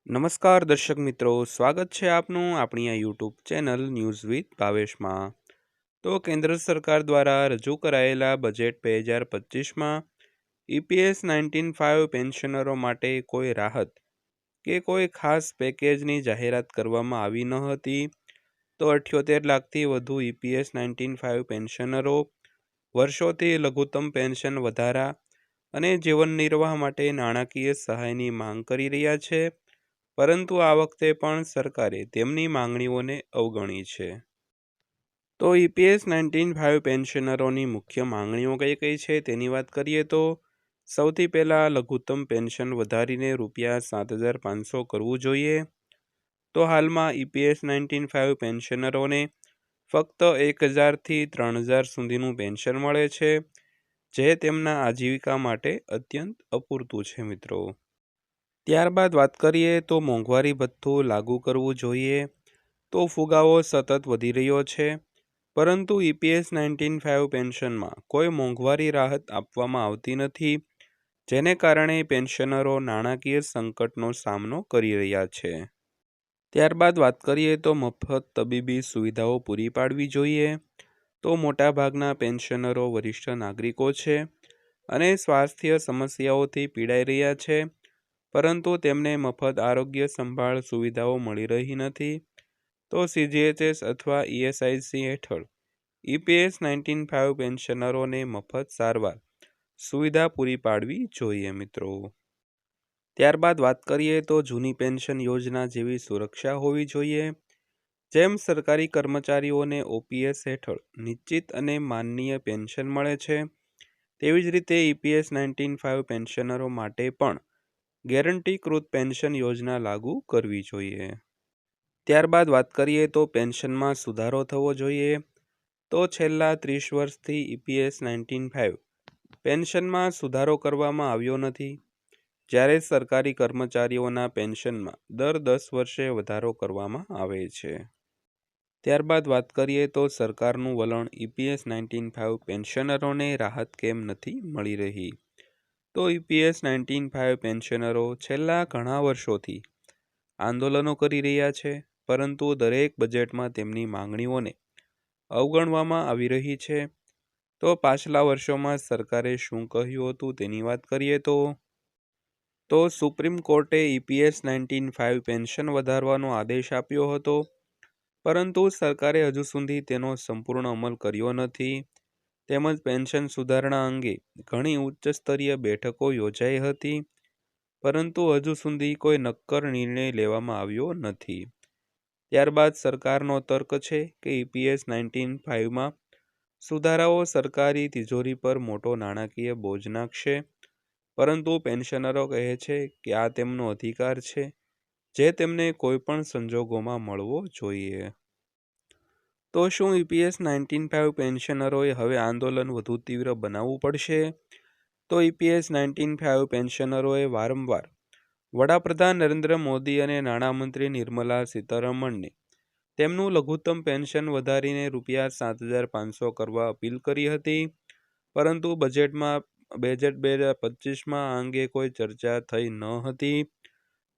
નમસ્કાર દર્શક મિત્રો, સ્વાગત છે આપનું આપણી આ યુટ્યુબ ચેનલ ન્યૂઝ વિથ ભાવેશમાં। તો કેન્દ્ર સરકાર દ્વારા રજૂ કરાયેલા બજેટ 2025માં EPS 19 પેન્શનરો માટે કોઈ રાહત કે કોઈ ખાસ પેકેજની જાહેરાત કરવામાં આવી ન હતી। તો 78 લાખથી વધુ EPS 19 પેન્શનરો વર્ષોથી લઘુત્તમ પેન્શન વધારા અને જીવન નિર્વાહ માટે નાણાકીય સહાયની માંગ કરી રહ્યા છે, પરંતુ આ વખતે પણ સરકારે તેમની માંગણીઓને અવગણી છે। તો EPS 19 પેન્શનરોની મુખ્ય માંગણીઓ કઈ કઈ છે તેની વાત કરીએ તો સૌથી પહેલાં લઘુત્તમ પેન્શન વધારીને ₹7,500 કરવું જોઈએ। તો હાલમાં EPS 19 પેન્શનરોને ફક્ત 1,000થી 3,000 સુધીનું પેન્શન મળે છે, જે તેમના આજીવિકા માટે અત્યંત અપૂરતું છે મિત્રો। ત્યારબાદ વાત કરીએ તો મોંઘવારી ભથ્થું લાગુ કરવું જોઈએ। તો ફુગાવો સતત વધી રહ્યો છે, પરંતુ EPS 19 પેન્શનમાં કોઈ મોંઘવારી રાહત આપવામાં આવતી નથી, જેને કારણે પેન્શનરો નાણાકીય સંકટનો સામનો કરી રહ્યા છે। ત્યારબાદ વાત કરીએ તો મફત તબીબી સુવિધાઓ પૂરી પાડવી જોઈએ। તો મોટાભાગના પેન્શનરો વરિષ્ઠ નાગરિકો છે અને સ્વાસ્થ્ય સમસ્યાઓથી પીડાઈ રહ્યા છે, પરંતુ તેમને મફત આરોગ્ય સંભાળ સુવિધાઓ મળી રહી નથી। તો CGHS અથવા ESIC હેઠળ EPS 19 પેન્શનરોને મફત સારવાર સુવિધા પૂરી પાડવી જોઈએ મિત્રો। ત્યારબાદ વાત કરીએ તો જૂની પેન્શન યોજના જેવી સુરક્ષા હોવી જોઈએ। જેમ સરકારી કર્મચારીઓને OPS હેઠળ નિશ્ચિત અને માનનીય પેન્શન મળે છે, તેવી જ રીતે EPS 19 પેન્શનરો માટે પણ ગેરંટીકૃત પેન્શન યોજના લાગુ કરવી જોઈએ। ત્યારબાદ વાત કરીએ તો પેન્શનમાં સુધારો થવો જોઈએ। તો છેલ્લા 30 વર્ષથી EPS 19 પેન્શનમાં સુધારો કરવામાં આવ્યો નથી, જ્યારે સરકારી કર્મચારીઓના પેન્શનમાં દર 10 વર્ષે વધારો કરવામાં આવે છે। ત્યારબાદ વાત કરીએ તો સરકારનું વલણ EPS 19 પેન્શનરોને રાહત કેમ નથી મળી રહી। તો EPS 19 પેન્શનરો છેલ્લા ઘણા વર્ષોથી આંદોલનો કરી રહ્યા છે, પરંતુ દરેક બજેટમાં તેમની માંગણીઓને અવગણવામાં આવી રહી છે। તો પાછલા વર્ષોમાં સરકારે શું કહ્યું હતું તેની વાત કરીએ તો સુપ્રીમ કોર્ટે EPS 19 પેન્શન વધારવાનો આદેશ આપ્યો હતો, પરંતુ સરકારે હજુ સુધી તેનો સંપૂર્ણ અમલ કર્યો નથી। તેમજ પેન્શન સુધારણા અંગે ઘણી ઉચ્ચ સ્તરીય બેઠકો યોજાઈ હતી, પરંતુ હજુ સુધી કોઈ નક્કર નિર્ણય લેવામાં આવ્યો નથી। ત્યારબાદ સરકારનો તર્ક છે કે EPS 19 સુધારાઓ સરકારી તિજોરી પર મોટો નાણાકીય બોજ નાખશે, પરંતુ પેન્શનરો કહે છે કે આ તેમનો અધિકાર છે, જે તેમને કોઈપણ સંજોગોમાં મળવો જોઈએ। તો શું EPS 19 પેન્શનરોએ હવે આંદોલન વધુ તીવ્ર બનાવવું પડશે? તો EPS 19 પેન્શનરોએ વારંવાર વડાપ્રધાન નરેન્દ્ર મોદી અને નાણામંત્રી નિર્મલા સીતારમણને તેમનું લઘુત્તમ પેન્શન વધારીને ₹7,500 કરવા અપીલ કરી હતી, પરંતુ બજેટ 2025માં આ અંગે કોઈ ચર્ચા થઈ ન હતી।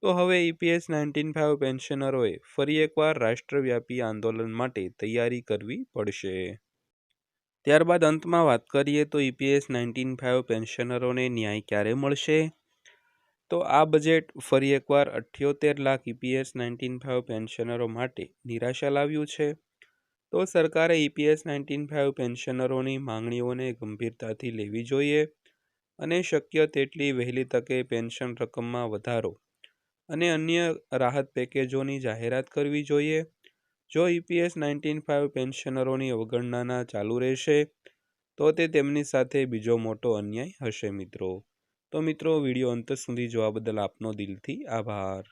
તો હવે EPS 19 પેન્શનરોએ ફરી એકવાર રાષ્ટ્રવ્યાપી આંદોલન માટે તૈયારી કરવી પડશે। ત્યારબાદ અંતમાં વાત કરીએ તો EPS 19 પેન્શનરોને ન્યાય ક્યારે મળશે? તો આ બજેટ ફરી એકવાર 78 લાખ EPS 19 પેન્શનરો માટે નિરાશા લાવ્યું છે। તો સરકારે EPS 19 પેન્શનરોની માંગણીઓને ગંભીરતાથી લેવી જોઈએ અને શક્ય તેટલી વહેલી તકે પેન્શન રકમમાં વધારો અને અન્ય રાહત પેકેજોની જાહેરાત કરવી જોઈએ। જો EPS 19 પેન્શનરોની અવગણના ચાલુ રહેશે, તો તે તેમની સાથે બીજો મોટો અન્યાય હશે મિત્રો। તો મિત્રો, વિડીયો અંત સુધી જોવા બદલ આપનો દિલથી આભાર।